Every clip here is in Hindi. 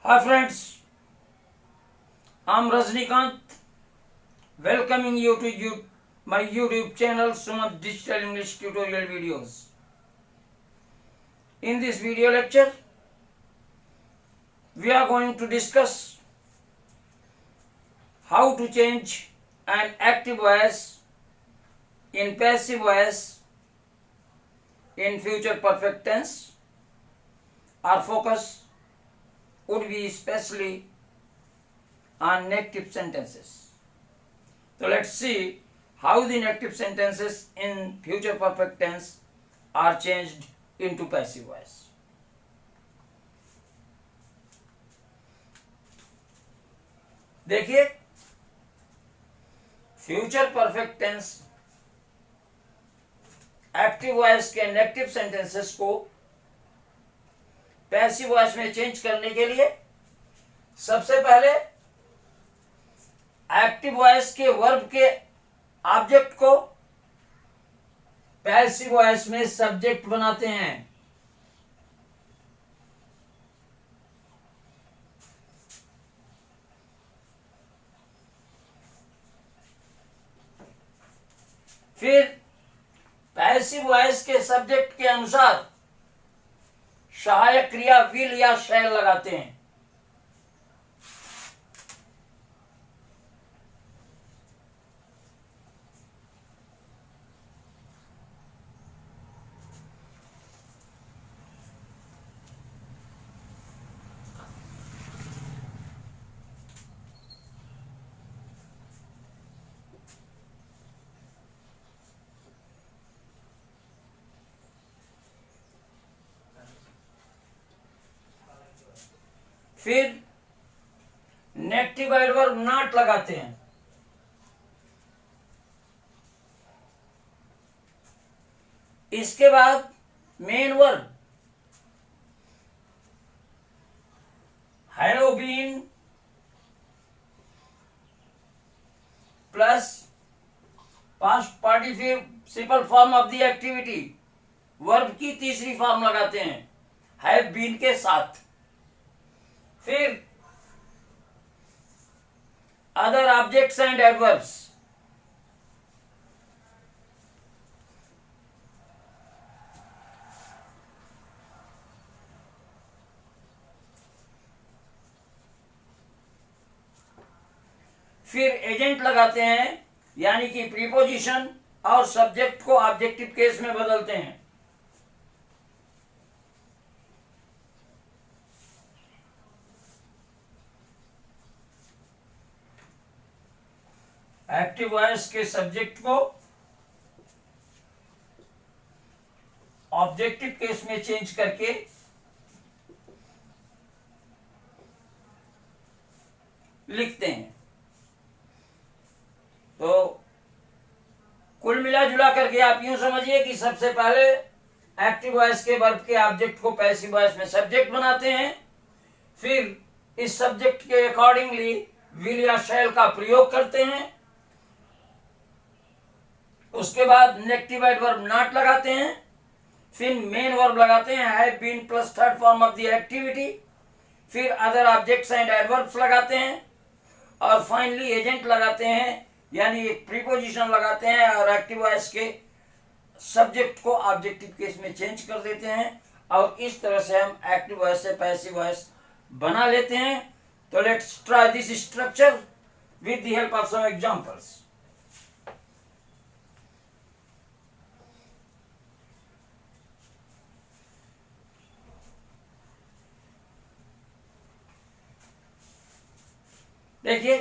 Hi friends, I'm Rajnikant, welcoming you to my YouTube channel Sumant Digital English Tutorial Videos. In this video lecture, we are going to discuss how to change an active voice in passive voice in future perfect tense. Our focus would be especially on negative sentences. So let's see how the negative sentences in future perfect tense are changed into passive voice. देखिए, future perfect tense active voice के नेगेटिव सेंटेंसेस को पैसिव वॉइस में चेंज करने के लिए सबसे पहले एक्टिव वॉइस के वर्ब के ऑब्जेक्ट को पैसिव वॉइस में सब्जेक्ट बनाते हैं। फिर पैसिव वॉइस के सब्जेक्ट के अनुसार सहायक क्रिया विल या शैल लगाते हैं। फिर नेगेटिव एडवर्ब नॉट लगाते हैं। इसके बाद main verb have been plus past participle form of the activity verb की तीसरी फॉर्म लगाते हैं हैव बीन के साथ। फिर अदर ऑब्जेक्ट्स एंड एडवर्ब्स फिर एजेंट लगाते हैं, यानी कि प्रीपोजिशन और सब्जेक्ट को ऑब्जेक्टिव केस में बदलते हैं। एक्टिव वॉइस के सब्जेक्ट को ऑब्जेक्टिव केस में चेंज करके लिखते हैं। तो कुल मिला जुला करके आप यूं समझिए कि सबसे पहले एक्टिव वॉइस के वर्ब के ऑब्जेक्ट को पैसिव वॉइस में सब्जेक्ट बनाते हैं। फिर इस सब्जेक्ट के अकॉर्डिंगली विल या शैल का प्रयोग करते हैं। उसके बाद नेगेटिव एडवर्ब नॉट लगाते हैं। फिर मेन वर्ब लगाते हैं have been plus third form of the activity. फिर अदर ऑब्जेक्ट्स एंड एडवर्ब्स लगाते हैं और फाइनली एजेंट लगाते हैं, यानी एक प्रीपोजिशन लगाते हैं और एक्टिव वॉइस के सब्जेक्ट को ऑब्जेक्टिव केस में चेंज कर देते हैं। और इस तरह से हम एक्टिव वॉइस से पैसिव वॉइस बना लेते हैं। तो let's try this structure with the help of some examples. देखिए,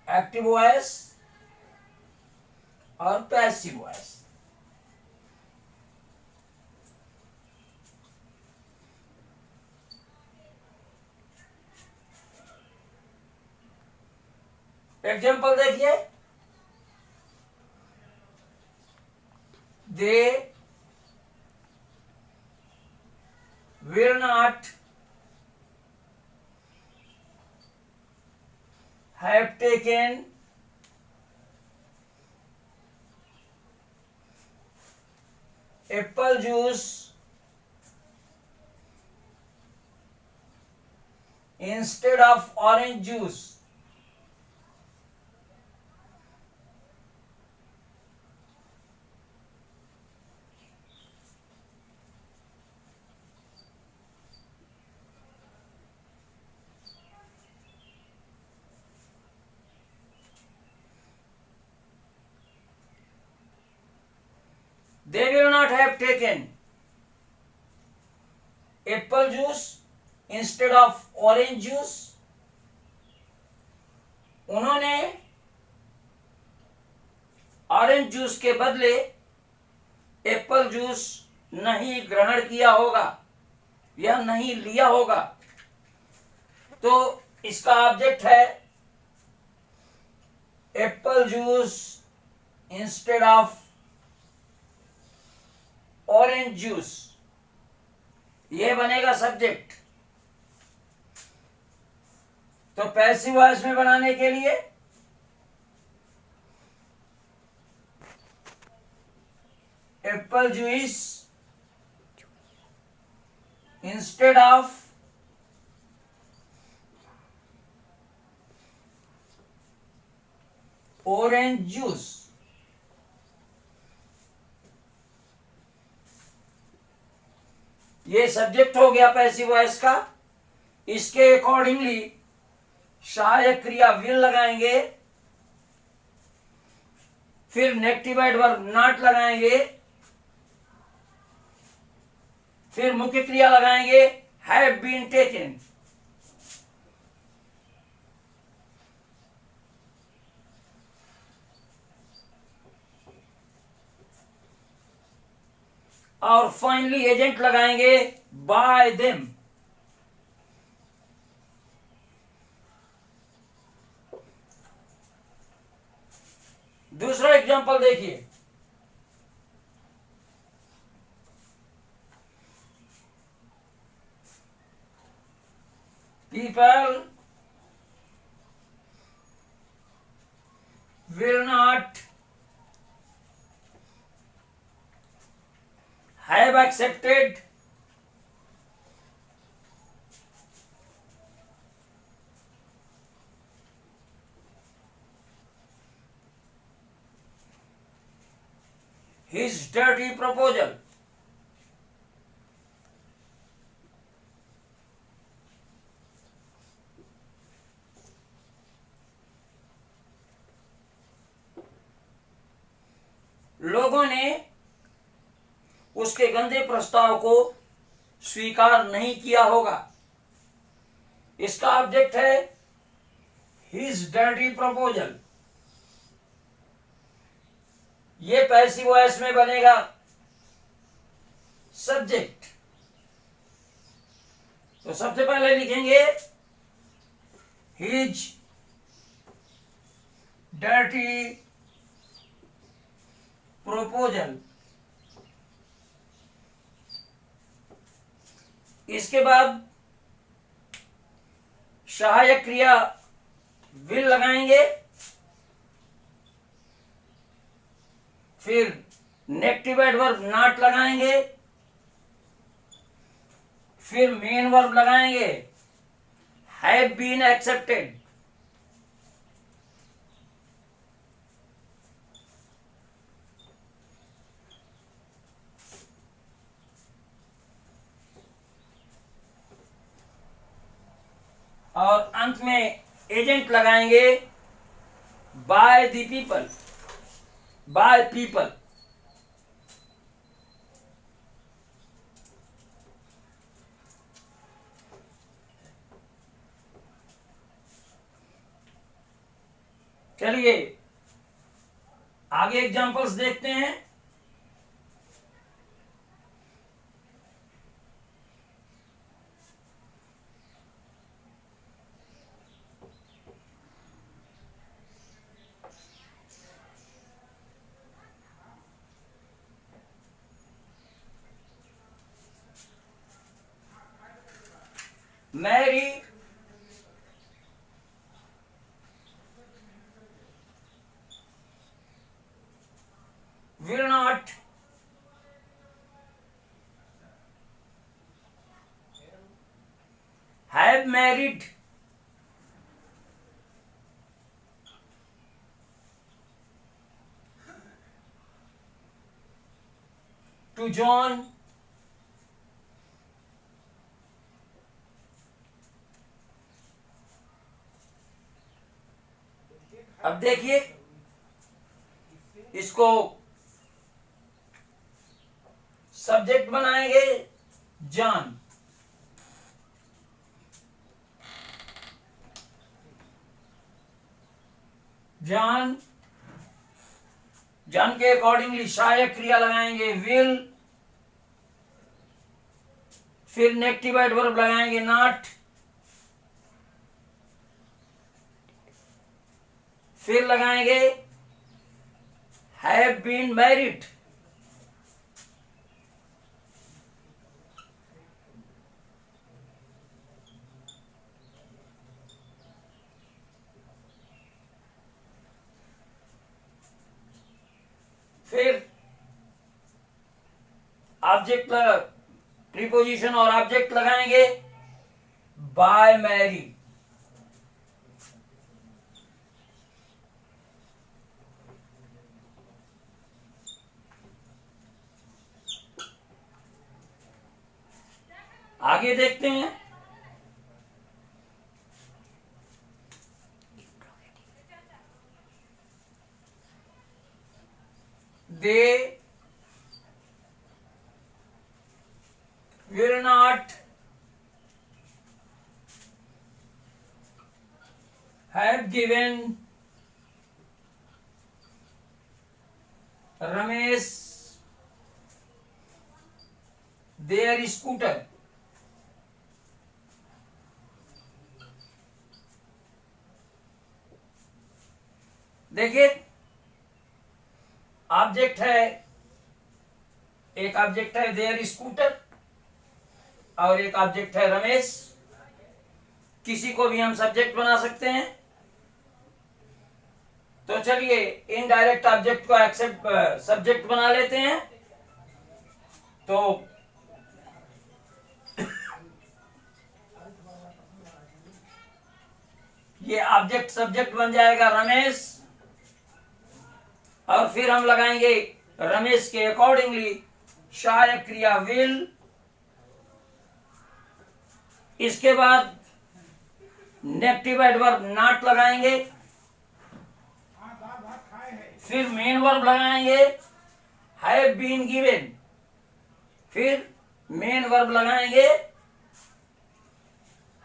एक्टिव वॉइस और पैसिव वॉइस। एग्जाम्पल देखिए, they will not have taken apple juice instead of orange juice. They will not have taken apple juice instead of orange juice. उन्होंने ऑरेंज जूस के बदले एप्पल जूस नहीं ग्रहण किया होगा या नहीं लिया होगा। तो इसका ऑब्जेक्ट है Apple juice instead of orange juice, ये बनेगा सब्जेक्ट। तो पैसिव वॉइस में बनाने के लिए Apple juice instead of orange juice, ये सब्जेक्ट हो गया पैसिव वॉइस का। इसके अकॉर्डिंगली सहायक क्रिया विल लगाएंगे, फिर नेगेटिव एडवर्ब नॉट लगाएंगे, फिर मुख्य क्रिया लगाएंगे हैव बीन टेकन। और फाइनली एजेंट लगाएंगे बाय देम। दूसरा एग्जांपल देखिए, people will not have accepted his dirty proposal. लोगों ने उसके गंदे प्रस्ताव को स्वीकार नहीं किया होगा। इसका ऑब्जेक्ट है हिज डर्टी प्रपोजल। ये पैसिव वॉइस में बनेगा सब्जेक्ट। तो सबसे पहले लिखेंगे हिज डर्टी प्रपोजल। इसके बाद सहायक क्रिया विल लगाएंगे, फिर नेगेटिव एडवर्ब नॉट लगाएंगे, फिर मेन वर्ब लगाएंगे हैव बीन एक्सेप्टेड। और अंत में एजेंट लगाएंगे by the people, by people. चलिए आगे एग्जांपल्स देखते हैं। Mary will not married to John. अब देखिए इसको सब्जेक्ट बनाएंगे जॉन। जॉन जॉन के अकॉर्डिंगली सहायक क्रिया लगाएंगे विल, फिर नेगेटिव एडवर्ब लगाएंगे नॉट, फिर लगाएंगे हैव बीन मैरिड, फिर ऑब्जेक्ट प्रीपोजिशन और ऑब्जेक्ट लगाएंगे बाय मैरी। आगे देखते हैं। They will not have given Ramesh their scooter. देखिए ऑब्जेक्ट है, एक ऑब्जेक्ट है देयर स्कूटर और एक ऑब्जेक्ट है रमेश। किसी को भी हम सब्जेक्ट बना सकते हैं। तो चलिए इनडायरेक्ट ऑब्जेक्ट को एक्सेप्ट सब्जेक्ट बना लेते हैं। तो ये ऑब्जेक्ट सब्जेक्ट बन जाएगा रमेश, और फिर हम लगाएंगे रमेश के अकॉर्डिंगली सहायक क्रिया विल। इसके बाद नेगेटिव एडवर्ब नॉट लगाएंगे, फिर मेन वर्ब लगाएंगे हैव बीन गिवन, फिर मेन वर्ब लगाएंगे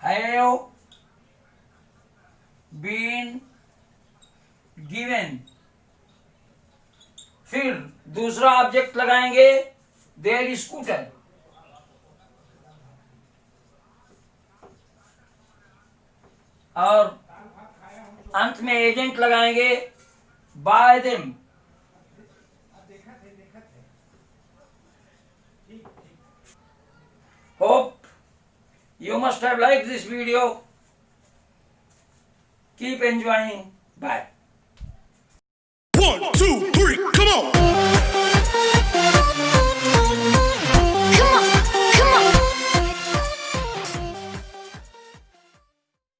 हैव बीन गिवन, फिर दूसरा ऑब्जेक्ट लगाएंगे देयर स्कूटर, और अंत में एजेंट लगाएंगे bye them. Hope you must have liked this video. Keep enjoying. Bye. 1, 2, 3, come on!